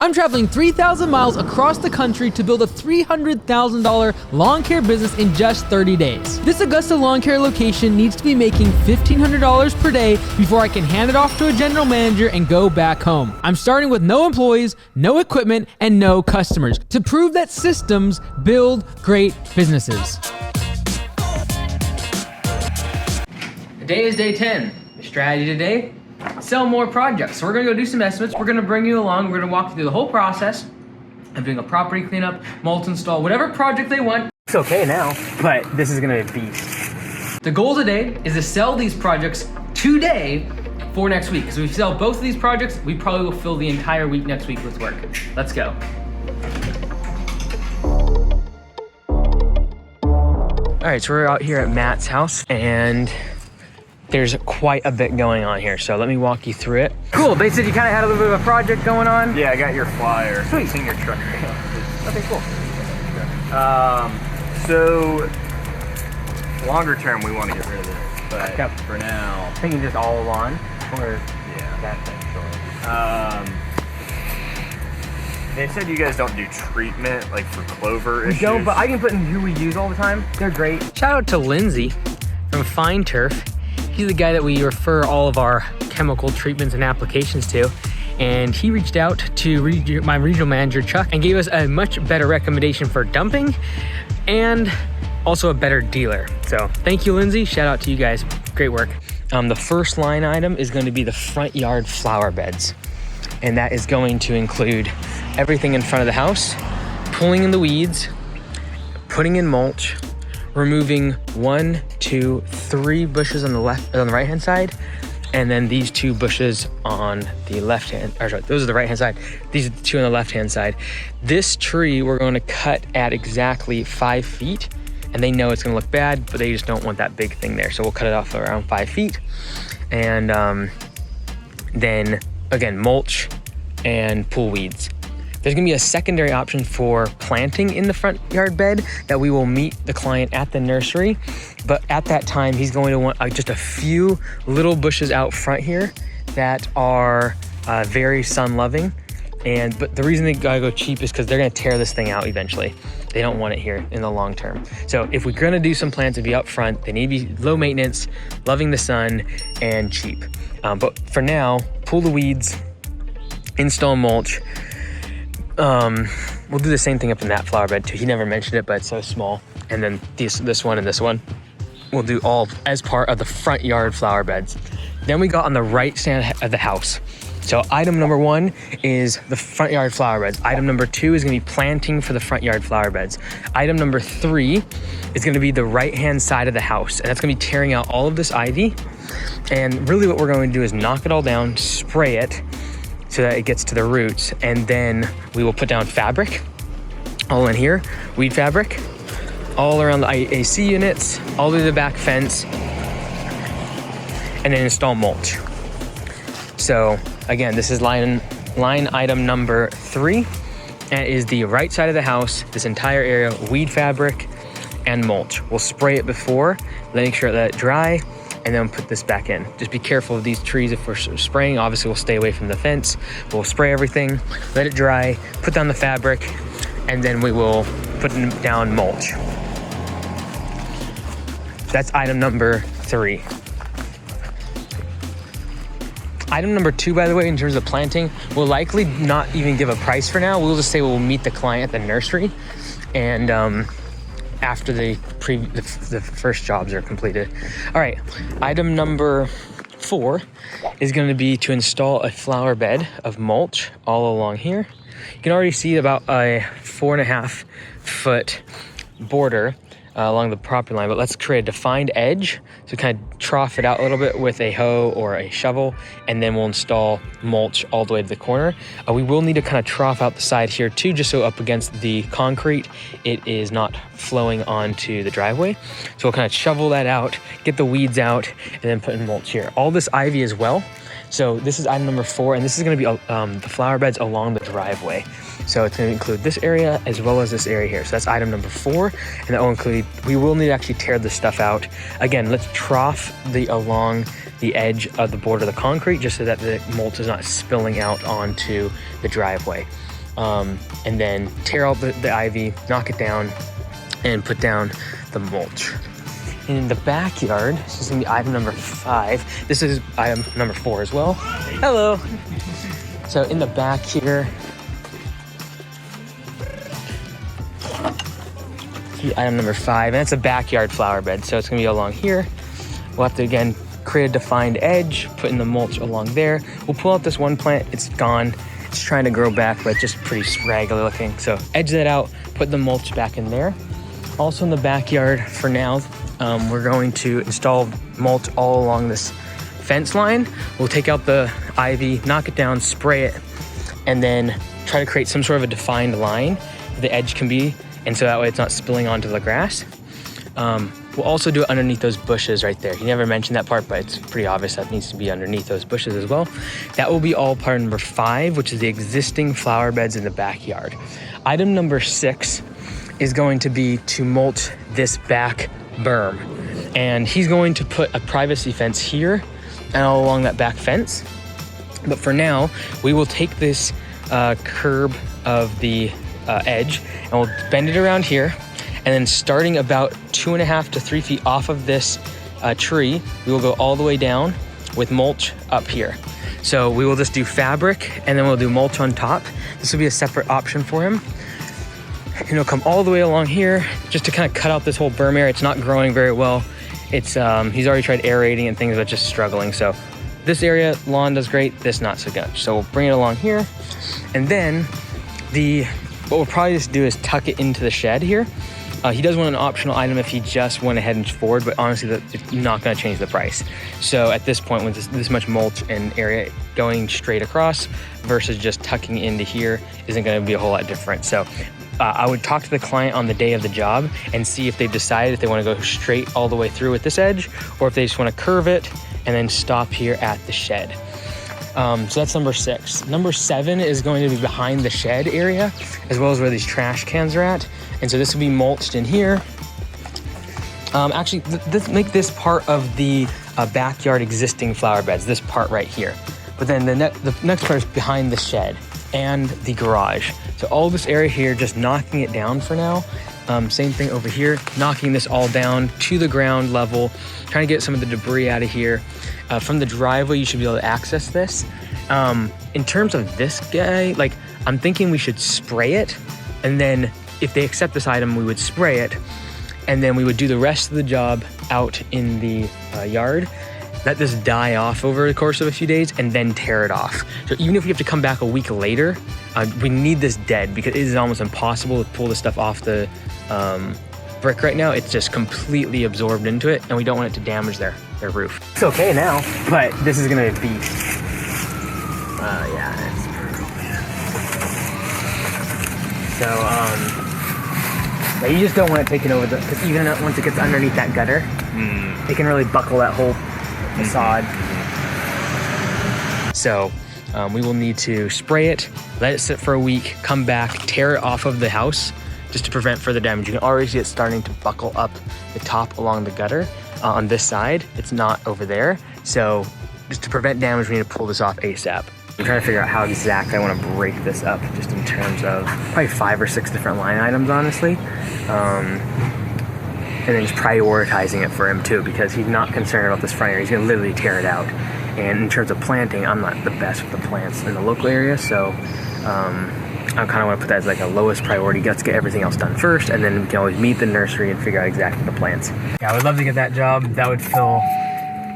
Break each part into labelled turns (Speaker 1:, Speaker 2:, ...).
Speaker 1: I'm traveling 3,000 miles across the country to build a $300,000 lawn care business in just 30 days. This Augusta lawn care location needs to be making $1,500 per day before I can hand it off to a general manager and go back home. I'm starting with no employees, no equipment, and no customers to prove that systems build great businesses. Today is day 10. The strategy today: sell more projects. So we're gonna go do some estimates. We're gonna bring you along. We're gonna walk you through the whole process of doing a property cleanup, mulch install, whatever project they want. It's okay now, but this is gonna be a beast. The goal today is to sell these projects today for next week. Because if we sell both of these projects, we probably will fill the entire week next week with work. Let's go. All right, so we're out here at Matt's house and there's quite a bit going on here, so let me walk you through it. Cool, they said you kind of had a little bit of a project going on.
Speaker 2: Yeah, I got your flyer.
Speaker 1: Sweet.
Speaker 2: Seen your truck.
Speaker 1: Okay, cool.
Speaker 2: So longer term, we want to get rid of this, but
Speaker 1: Yep.
Speaker 2: for now,
Speaker 1: Thinking just all lawn, or
Speaker 2: yeah.
Speaker 1: that thing, sure.
Speaker 2: They said you guys don't do treatment like for clover issues.
Speaker 1: We don't, but I can put in who we use all the time. They're great. Shout out to Lindsay from Fine Turf. He's the guy that we refer all of our chemical treatments and applications to. And he reached out to my regional manager, Chuck, and gave us a much better recommendation for dumping and also a better dealer. So thank you, Lindsay. Shout out to you guys. Great work. The first line item is going to be the front yard flower beds. And that is going to include everything in front of the house, pulling in the weeds, putting in mulch, removing 1, 2, 3 bushes on the right hand side, and then these 2 bushes on the left hand, or sorry, those are the right hand side. These are the 2 on the left hand side. This tree we're going to cut at exactly 5 feet, and they know it's going to look bad, but they just don't want that big thing there. So we'll cut it off around 5 feet, and then again, mulch and pull weeds. There's gonna be a secondary option for planting in the front yard bed that we will meet the client at the nursery. But at that time, he's going to want just a few little bushes out front here that are very sun loving. But the reason they gotta go cheap is because they're gonna tear this thing out eventually. They don't want it here in the long term. So if we're gonna do some plants to be up front, they need to be low maintenance, loving the sun, and cheap. But for now, pull the weeds, install mulch. We'll do the same thing up in that flower bed too. He never mentioned it, but it's so small. And then this one and this one, we'll do all as part of the front yard flower beds. Then we got on the right side of the house. So item number 1 is the front yard flower beds. Item number 2 is gonna be planting for the front yard flower beds. Item number 3 is gonna be the right-hand side of the house. And that's gonna be tearing out all of this ivy. And really what we're going to do is knock it all down, spray it, so that it gets to the roots, and then we will put down fabric all in here, weed fabric, all around the AC units, all the way to the back fence, and then install mulch. So again, this is line item number 3, and it is the right side of the house, this entire area, weed fabric and mulch. We'll spray it before, make sure let it dry, and then put this back in. Just be careful of these trees if we're spraying. Obviously, we'll stay away from the fence. We'll spray everything, let it dry, put down the fabric, and then we will put down mulch. That's item number 3. Item number 2, by the way, in terms of planting, we'll likely not even give a price for now. We'll just say we'll meet the client at the nursery, and after the first jobs are completed. All right, item number 4 is going to be to install a flower bed of mulch all along here. You can already see about a 4.5 foot border along the property line, but let's create a defined edge. So kind of trough it out a little bit with a hoe or a shovel, and then we'll install mulch all the way to the corner. We will need to kind of trough out the side here too, just so up against the concrete, it is not flowing onto the driveway. So we'll kind of shovel that out, get the weeds out, and then put in mulch here. All this ivy as well. So this is item number 4, and this is gonna be the flower beds along the driveway. So it's gonna include this area as well as this area here. So that's item number 4, and that will include, we will need to actually tear this stuff out. Again, let's trough along the edge of the border of the concrete just so that the mulch is not spilling out onto the driveway. and then tear out the ivy, knock it down, and put down the mulch. And in the backyard, this is gonna be item number 5. This is item number 4 as well. Hello. So in the back here, item number 5, and it's a backyard flower bed. So it's gonna be along here. We'll have to, again, create a defined edge, put in the mulch along there. We'll pull out this one plant, it's gone. It's trying to grow back, but just pretty scraggly looking. So edge that out, put the mulch back in there. Also in the backyard for now, we're going to install mulch all along this fence line. We'll take out the ivy, knock it down, spray it, and then try to create some sort of a defined line where the edge can be, and so that way it's not spilling onto the grass. We'll also do it underneath those bushes right there. He never mentioned that part, but it's pretty obvious that needs to be underneath those bushes as well. That will be all part of number 5, which is the existing flower beds in the backyard. Item number 6 is going to be to mulch this back berm. And he's going to put a privacy fence here and all along that back fence. But for now, we will take this curb of the edge and we'll bend it around here. And then starting about 2.5 to 3 feet off of this tree, we will go all the way down with mulch up here. So we will just do fabric and then we'll do mulch on top. This will be a separate option for him. And he'll come all the way along here just to kind of cut out this whole berm area. It's not growing very well. It's he's already tried aerating and things, but just struggling. So this area, lawn does great, this not so much. So we'll bring it along here. And then what we'll probably just do is tuck it into the shed here. He does want an optional item if he just went ahead and forward, but honestly, it's not gonna change the price. So at this point, with this much mulch and area going straight across versus just tucking into here isn't gonna be a whole lot different. So I would talk to the client on the day of the job and see if they've decided if they wanna go straight all the way through with this edge, or if they just wanna curve it and then stop here at the shed. So that's number 6. Number 7 is going to be behind the shed area, as well as where these trash cans are at. And so this will be mulched in here. Actually, make this part of the backyard existing flower beds, this part right here. But then the next part is behind the shed and the garage. So all this area here, just knocking it down for now. Same thing over here, knocking this all down to the ground level, trying to get some of the debris out of here. From the driveway, you should be able to access this. In terms of this guy, like, I'm thinking we should spray it, and then if they accept this item, we would spray it, and then we would do the rest of the job out in the yard, let this die off over the course of a few days, and then tear it off. So even if we have to come back a week later, we need this dead, because it is almost impossible to pull this stuff off the brick right now. It's just completely absorbed into it, and we don't want it to damage their roof. It's okay now, but this is gonna be yeah, it's brutal, man. So yeah, you just don't want it taken over, because even once it gets underneath that gutter, it can really buckle that whole facade. So we will need to spray it, let it sit for a week, come back, tear it off of the house just to prevent further damage. You can already see it starting to buckle up the top along the gutter on this side. It's not over there. So just to prevent damage, we need to pull this off ASAP. I'm trying to figure out how exactly I want to break this up, just in terms of probably 5 or 6 different line items, honestly. And then just prioritizing it for him too, because he's not concerned about this front area. He's gonna literally tear it out. And in terms of planting, I'm not the best with the plants in the local area, so I kind of want to put that as like a lowest priority. Let's get everything else done first, and then we can always meet the nursery and figure out exactly the plants. Yeah, I would love to get that job. That would fill,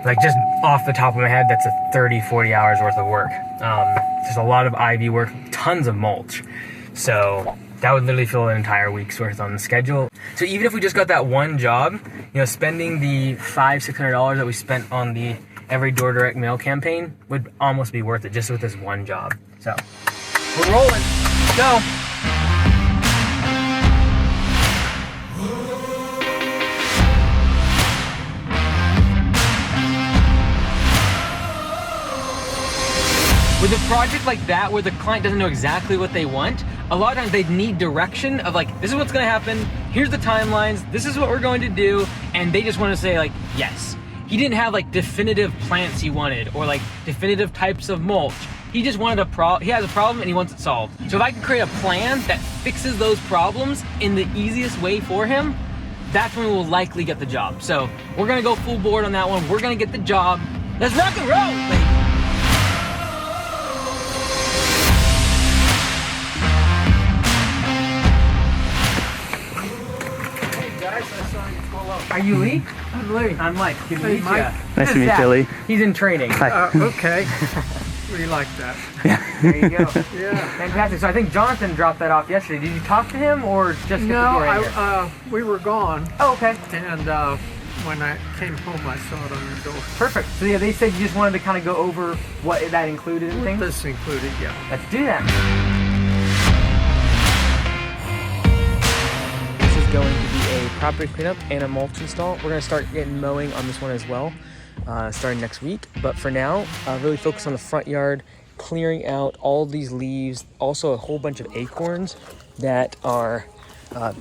Speaker 1: like, just off the top of my head, that's a 30-40 hours worth of work. Just a lot of ivy work, tons of mulch. So that would literally fill an entire week's worth on the schedule. So even if we just got that one job, you know, spending the $500-600 that we spent on the Every Door Direct Mail campaign would almost be worth it just with this one job. So we're rolling. Let's go. With a project like that, where the client doesn't know exactly what they want, a lot of times they need direction of like, this is what's gonna happen, here's the timelines, this is what we're going to do, and they just wanna say like, yes. He didn't have like definitive plants he wanted, or like definitive types of mulch. He just wanted he has a problem and he wants it solved. So if I can create a plan that fixes those problems in the easiest way for him, that's when we'll likely get the job. So we're gonna go full board on that one. We're gonna get the job. Let's rock and roll, baby. Are you Lee?
Speaker 3: I'm Lee.
Speaker 1: I'm Mike. Good to meet you.
Speaker 3: Mike.
Speaker 4: Nice to meet you, Lee.
Speaker 1: He's in training.
Speaker 3: Okay. We like that.
Speaker 1: There you go.
Speaker 3: Yeah.
Speaker 1: Fantastic. So I think Jonathan dropped that off yesterday. Did you talk to him or just get the door hanger?
Speaker 3: We were gone,
Speaker 1: Oh, okay.
Speaker 3: and when I came home, I saw it on the door.
Speaker 1: Perfect. So yeah, they said you just wanted to kind of go over what that included and things.
Speaker 3: This included, yeah.
Speaker 1: Let's do that. This is going to be a property cleanup and a mulch install. We're going to start getting mowing on this one as well, starting next week. But for now, really focus on the front yard, clearing out all these leaves, also a whole bunch of acorns that are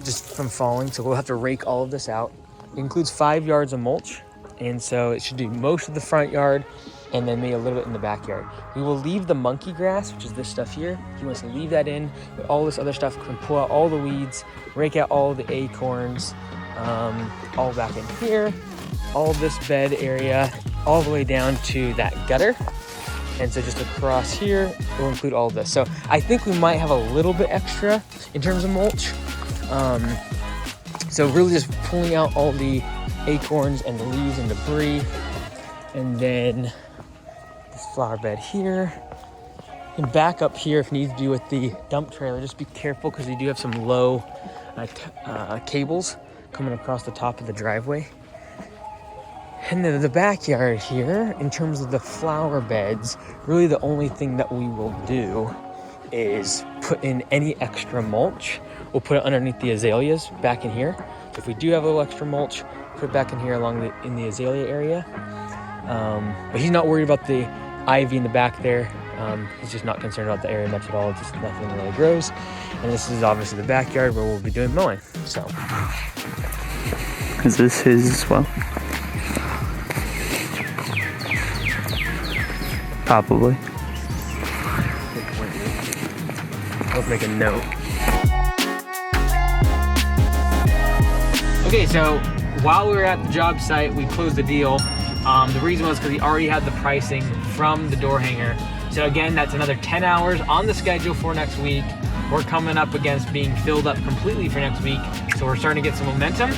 Speaker 1: just from falling. So we'll have to rake all of this out. It includes 5 yards of mulch, and so it should do most of the front yard and then maybe a little bit in the backyard. We will leave the monkey grass, which is this stuff here. He wants to leave that in, but all this other stuff can pull out all the weeds, rake out all the acorns, all back in here, all this bed area, all the way down to that gutter. And so just across here, we'll include all of this. So I think we might have a little bit extra in terms of mulch. So really just pulling out all the acorns and the leaves and debris. And then this flower bed here. And back up here if needs to be with the dump trailer. Just be careful because we do have some low cables coming across the top of the driveway. And then the backyard here, in terms of the flower beds, really the only thing that we will do is put in any extra mulch. We'll put it underneath the azaleas back in here. So if we do have a little extra mulch, put it back in here in the azalea area. But he's not worried about the ivy in the back there. He's just not concerned about the area much at all. Just nothing really grows. And this is obviously the backyard where we'll be doing mowing. So,
Speaker 4: Is this his as well? Probably.
Speaker 1: let's make a note. Okay, so while we were at the job site, we closed the deal. The reason was because we already had the pricing from the door hanger. So again, that's another 10 hours on the schedule for next week. We're coming up against being filled up completely for next week. So we're starting to get some momentum.